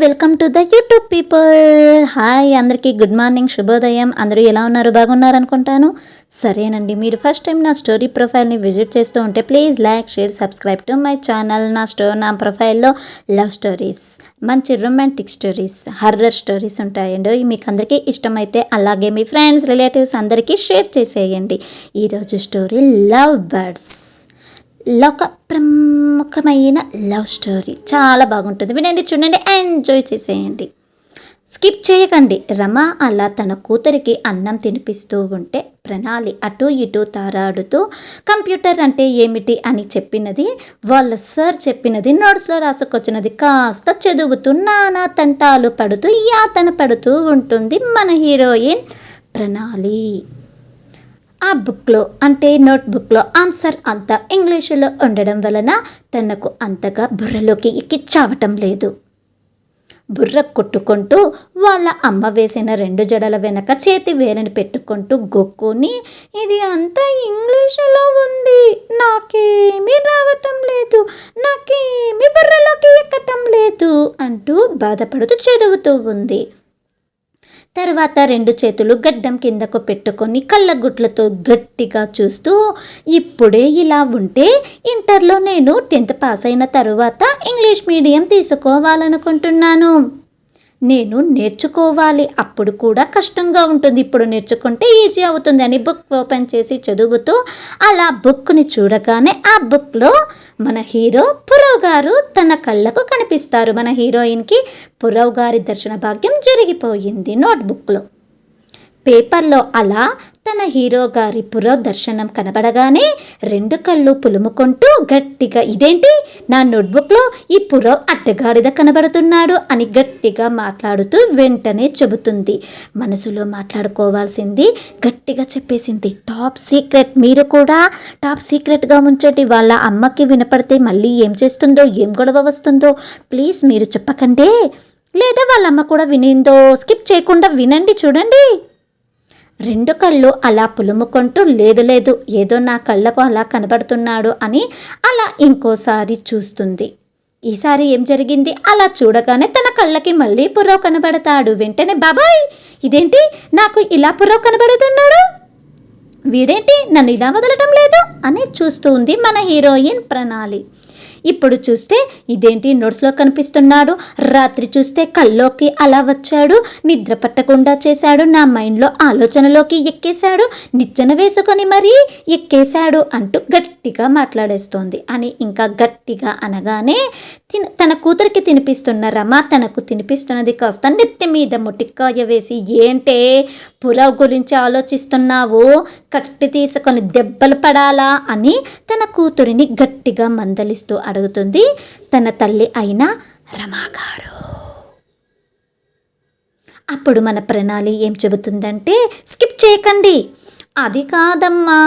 Welcome to the YouTube people. Hi అందరికీ good morning, శుభోదయం. అందరూ ఎలా ఉన్నారు? బాగున్నారు అనుకుంటాను. సరేనండి, మీరు ఫస్ట్ టైం నా స్టోరీ ప్రొఫైల్ని విజిట్ చేస్తూ ఉంటే please like, share, subscribe to my channel. నా ప్రొఫైల్లో లవ్ స్టోరీస్, మంచి రొమాంటిక్ స్టోరీస్, హర్రర్ స్టోరీస్ ఉంటాయండి. మీకు అందరికీ ఇష్టమైతే అలాగే మీ ఫ్రెండ్స్, రిలేటివ్స్ అందరికీ షేర్ చేసేయండి. ఈరోజు స్టోరీ లవ్ బర్డ్స్. ఒక ప్రముఖమైన లవ్ స్టోరీ చాలా బాగుంటుంది. వినండి, చూడండి, ఎంజాయ్ చేసేయండి, స్కిప్ చేయకండి. రమ అలా తన కూతురికి అన్నం తినిపిస్తూ ఉంటే ప్రణాళి అటు ఇటు తారాడుతూ కంప్యూటర్ అంటే ఏమిటి అని చెప్పినది, వాళ్ళ సార్ చెప్పినది నోట్స్లో రాసుకొచ్చినది కాస్త చదువుతూ నానా తంటాలు పడుతూ యాతన పడుతూ ఉంటుంది మన హీరోయిన్ ప్రణాళి. ఆ బుక్లో అంటే నోట్బుక్లో ఆన్సర్ అంతా ఇంగ్లీషులో ఉండడం వలన తనకు అంతగా బుర్రలోకి ఎక్కి చావటం లేదు. బుర్ర కొట్టుకుంటూ వాళ్ళ అమ్మ వేసిన 2 జడల వెనక చేతి వేలని పెట్టుకుంటూ గొక్కుని, ఇది అంతా ఇంగ్లీషులో ఉంది, నాకేమీ రావటం లేదు, నాకేమీ బుర్రలోకి ఎక్కటం లేదు అంటూ బాధపడుతూ చదువుతూ ఉంది. తర్వాత 2 చేతులు గడ్డం కిందకు పెట్టుకొని కళ్ళగుట్లతో గట్టిగా చూస్తూ, ఇప్పుడే ఇలా ఉంటే ఇంటర్లో నేను 10th పాస్ అయిన తరువాత ఇంగ్లీష్ మీడియం తీసుకోవాలనుకుంటున్నాను. నేను నేర్చుకోవాలి, అప్పుడు కూడా కష్టంగా ఉంటుంది, ఇప్పుడు నేర్చుకుంటే ఈజీ అవుతుంది అని బుక్ ఓపెన్ చేసి చదువుతూ, అలా బుక్ని చూడగానే ఆ బుక్లో మన హీరో పురవ్ గారు తన కళ్ళకు కనిపిస్తారు. మన హీరోయిన్కి పురవ్ గారి దర్శన భాగ్యం జరిగిపోయింది. నోట్బుక్లో పేపర్లో అలా తన హీరో గారి పురవ్ దర్శనం కనబడగానే 2 కళ్ళు పులుముకుంటూ గట్టిగా, ఇదేంటి నా నోట్బుక్లో ఈ పురవ్ అడ్డగాడిద కనబడుతున్నాడు అని గట్టిగా మాట్లాడుతూ వెంటనే చెబుతుంది. మనసులో మాట్లాడుకోవాల్సింది గట్టిగా చెప్పేసింది, టాప్ సీక్రెట్, మీరు కూడా టాప్ సీక్రెట్గా ఉంచండి. వాళ్ళ అమ్మకి వినపడితే మళ్ళీ ఏం చేస్తుందో, ఏం గొడవ వస్తుందో ప్లీజ్ మీరు చెప్పకండి. లేదా వాళ్ళ అమ్మ కూడా వినిందో, స్కిప్ చేయకుండా వినండి, చూడండి. 2 కళ్ళు అలా పులుముకుంటూ, లేదు ఏదో నా కళ్ళకు అలా కనబడుతున్నాడు అని అలా ఇంకోసారి చూస్తుంది. ఈసారి ఏం జరిగింది, అలా చూడగానే తన కళ్ళకి మళ్ళీ పురవ్ కనబడతాడు. వెంటనే, బాబాయ్ ఇదేంటి నాకు ఇలా పురవ్ కనబడుతున్నాడు, వీడేంటి నన్ను ఇలా వదలటం లేదు అని చూస్తూ ఉంది మన హీరోయిన్ ప్రణాళి. ఇప్పుడు చూస్తే ఇదేంటి నోట్స్లో కనిపిస్తున్నాడు, రాత్రి చూస్తే కల్లోకి అలా వచ్చాడు, నిద్ర పట్టకుండా చేశాడు, నా మైండ్లో ఆలోచనలోకి ఎక్కేశాడు, నిచ్చెన వేసుకొని మరీ ఎక్కేశాడు అంటూ గట్టిగా మాట్లాడేస్తోంది. అని ఇంకా గట్టిగా అనగానే తన కూతురికి తినిపిస్తున్న రమ తనకు తినిపిస్తున్నది కాస్త నెత్తి మీద మొటిక్కాయ వేసి, ఏంటే పురవ్ గురించి ఆలోచిస్తున్నావు, కట్టి తీసుకొని దెబ్బలు పడాలా అని తన కూతురిని గట్టిగా మందలిస్తూ అడుగుతుంది తన తల్లి అయిన రమాగారు. అప్పుడు మన ప్రణాళి ఏం చెబుతుందంటే, స్కిప్ చేయకండి, అది కాదమ్మా,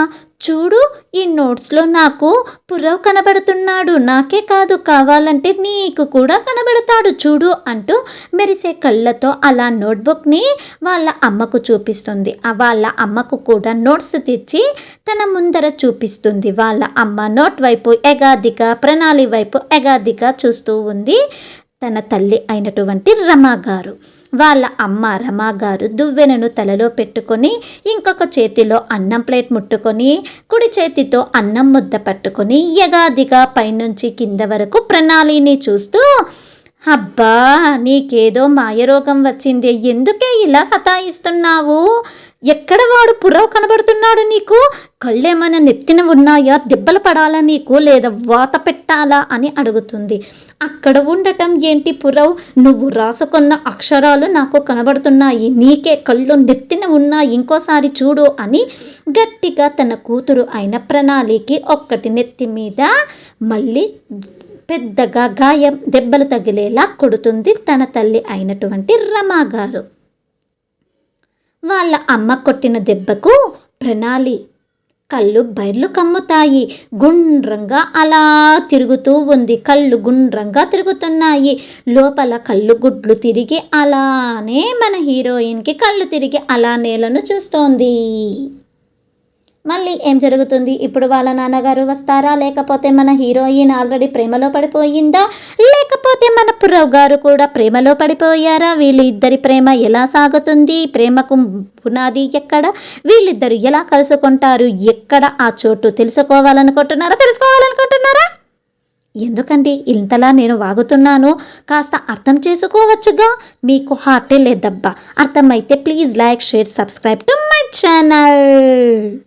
చూడు ఈ నోట్స్లో నాకు పురవ్ కనబడుతున్నాడు, నాకే కాదు కావాలంటే నీకు కూడా కనబడతాడు చూడు అంటూ మెరిసే కళ్ళతో అలా నోట్బుక్ని వాళ్ళ అమ్మకు చూపిస్తుంది. వాళ్ళ అమ్మకు కూడా నోట్స్ తెచ్చి తన ముందర చూపిస్తుంది. వాళ్ళ అమ్మ నోట్ వైపు ఎగాదిగా, ప్రణాళి వైపు ఎగాదిగా చూస్తూ ఉంది తన తల్లి అయినటువంటి రమాగారు. వాళ్ళ అమ్మ రమాగారు దువ్వెనను తలలో పెట్టుకొని ఇంకొక చేతిలో అన్నం ప్లేట్ ముట్టుకొని కుడి చేతితో అన్నం ముద్ద పట్టుకొని యగాదిగా పైనుంచి కింద వరకు ప్రణాళిని చూస్తూ, అబ్బా నీకేదో మాయరోగం వచ్చింది, ఎందుకే ఇలా సతాయిస్తున్నావు, ఎక్కడ వాడు పురవ్ కనబడుతున్నాడు, నీకు కళ్ళేమైనా నెత్తిన ఉన్నాయా, దెబ్బలు పడాలా నీకు, లేదా వాత పెట్టాలా అని అడుగుతుంది. అక్కడ ఉండటం ఏంటి పురవ్, నువ్వు రాసుకున్న అక్షరాలు నాకు కనబడుతున్నాయి, నీకే కళ్ళు నెత్తిన ఉన్నాయి, ఇంకోసారి చూడు అని గట్టిగా తన కూతురు అయిన ప్రణాళికి ఒక్కటి నెత్తి మీద మళ్ళీ పెద్దగా గాయం, దెబ్బలు తగిలేలా కొడుతుంది తన తల్లి అయినటువంటి రమాగారు. వాళ్ళ అమ్మ కొట్టిన దెబ్బకు ప్రణాళి కళ్ళు బైర్లు కమ్ముతాయి, గుండ్రంగా అలా తిరుగుతూ ఉంది, కళ్ళు గుండ్రంగా తిరుగుతున్నాయి, లోపల కళ్ళు గుడ్లు తిరిగి అలానే మన హీరోయిన్కి కళ్ళు తిరిగి అలా నేలను చూస్తోంది. మళ్ళీ ఏం జరుగుతుంది? ఇప్పుడు వాళ్ళ నాన్నగారు వస్తారా? లేకపోతే మన హీరోయిన్ ఆల్రెడీ ప్రేమలో పడిపోయిందా? లేకపోతే మన పురవ్ గారు కూడా ప్రేమలో పడిపోయారా? వీళ్ళిద్దరి ప్రేమ ఎలా సాగుతుంది? ప్రేమకు పునాది ఎక్కడ? వీళ్ళిద్దరు ఎలా కలుసుకుంటారు? ఎక్కడ ఆ చోటు తెలుసుకోవాలనుకుంటున్నారా? ఎందుకండి ఇంతలా నేను వాగుతున్నాను? కాస్త అర్థం చేసుకోవచ్చుగా. మీకు హార్టే లేదబ్బా. అర్థమైతే please like, share, subscribe to my channel.